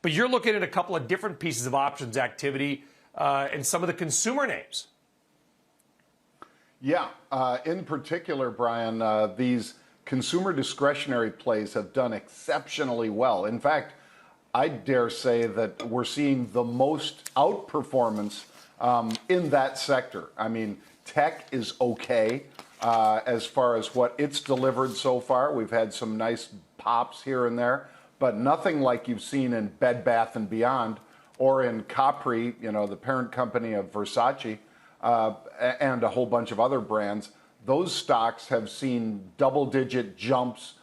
But you're looking at a couple of different pieces of options activity and some of the consumer names. Yeah, in particular, Brian, these consumer discretionary plays have done exceptionally well. In fact, I dare say that we're seeing the most outperformance in that sector. I mean, tech is okay as far as what it's delivered so far. We've had some nice pops here and there, but nothing like you've seen in Bed Bath & Beyond or in Capri, you know, the parent company of Versace, and a whole bunch of other brands. Those stocks have seen double-digit jumps.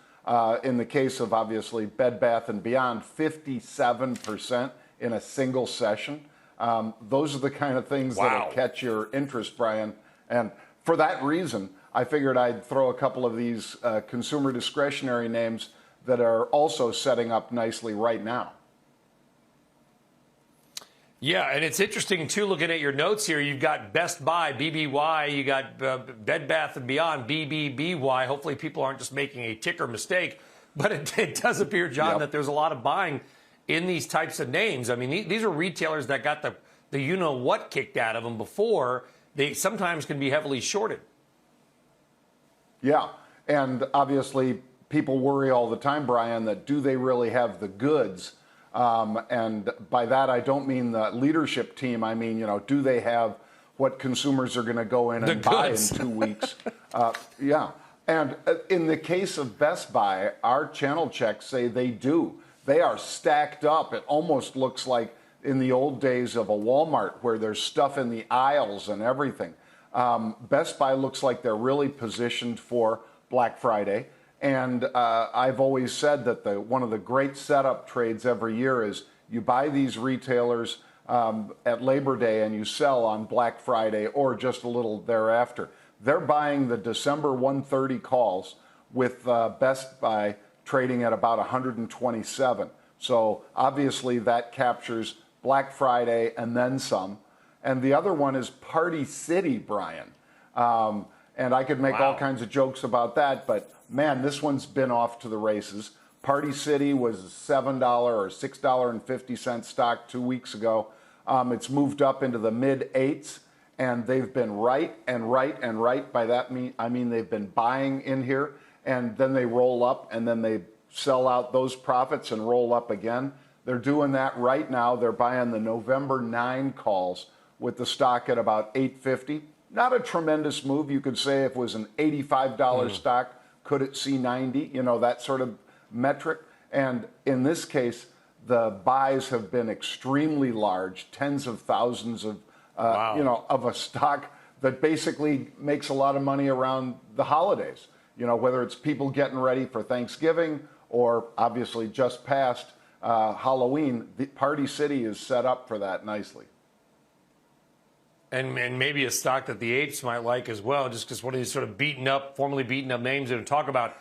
In the case of, obviously, Bed Bath & Beyond, 57% in a single session. Those are the kind of things that'll catch your interest, Brian. And for that reason, I figured I'd throw a couple of these consumer discretionary names that are also setting up nicely right now. Yeah, and it's interesting, too, looking at your notes here. You've got Best Buy, BBY. You got Bed Bath & Beyond, BBBY. Hopefully people aren't just making a ticker mistake. But it does appear, John, that there's a lot of buying in these types of names. I mean, these are retailers that got the you-know-what kicked out of them before. They sometimes can be heavily shorted. Yeah, and obviously people worry all the time, Brian, that do they really have the goods? And by that, I don't mean the leadership team. I mean, you know, do they have what consumers are going to go in and buy in 2 weeks? Yeah. And in the case of Best Buy, our channel checks say they do. They are stacked up. It almost looks like in the old days of a Walmart where there's stuff in the aisles and everything. Best Buy looks like they're really positioned for Black Friday. And I've always said that one of the great setup trades every year is you buy these retailers at Labor Day and you sell on Black Friday or just a little thereafter. They're buying the December 130 calls with Best Buy trading at about 127. So obviously that captures Black Friday and then some. And the other one is Party City, Brian. And I could make all kinds of jokes about that, but man, this one's been off to the races. Party City was $7 or $6.50 stock 2 weeks ago. It's moved up into the mid-8s, and they've been right and right and right. By that I mean they've been buying in here, and then they roll up, and then they sell out those profits and roll up again. They're doing that right now. They're buying the November 9 calls with the stock at about $8.50. Not a tremendous move. You could say if it was an $85 stock, could it see 90? You know, that sort of metric. And in this case, the buys have been extremely large, tens of thousands of, you know, of a stock that basically makes a lot of money around the holidays. You know, whether it's people getting ready for Thanksgiving or obviously just past Halloween, the Party City is set up for that nicely. And maybe a stock that the apes might like as well, just because one of these sort of formerly beaten up names that talk about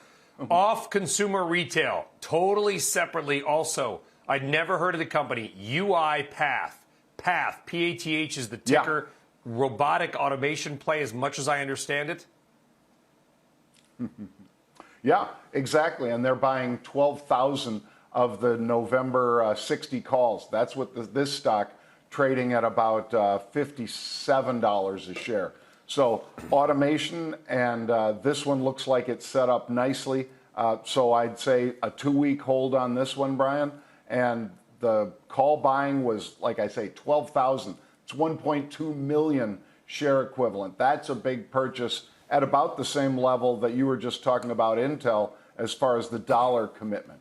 off consumer retail, totally separately also. I'd never heard of the company, UiPath. PATH, P-A-T-H is the ticker. Yeah. Robotic automation play as much as I understand it. Yeah, exactly. And they're buying 12,000 of the November 60 calls. That's what this stock trading at about $57 a share. So automation, and this one looks like it's set up nicely. So I'd say a 2-week hold on this one, Brian. And the call buying was, like I say, 12,000. It's 1.2 million share equivalent. That's a big purchase at about the same level that you were just talking about Intel as far as the dollar commitment.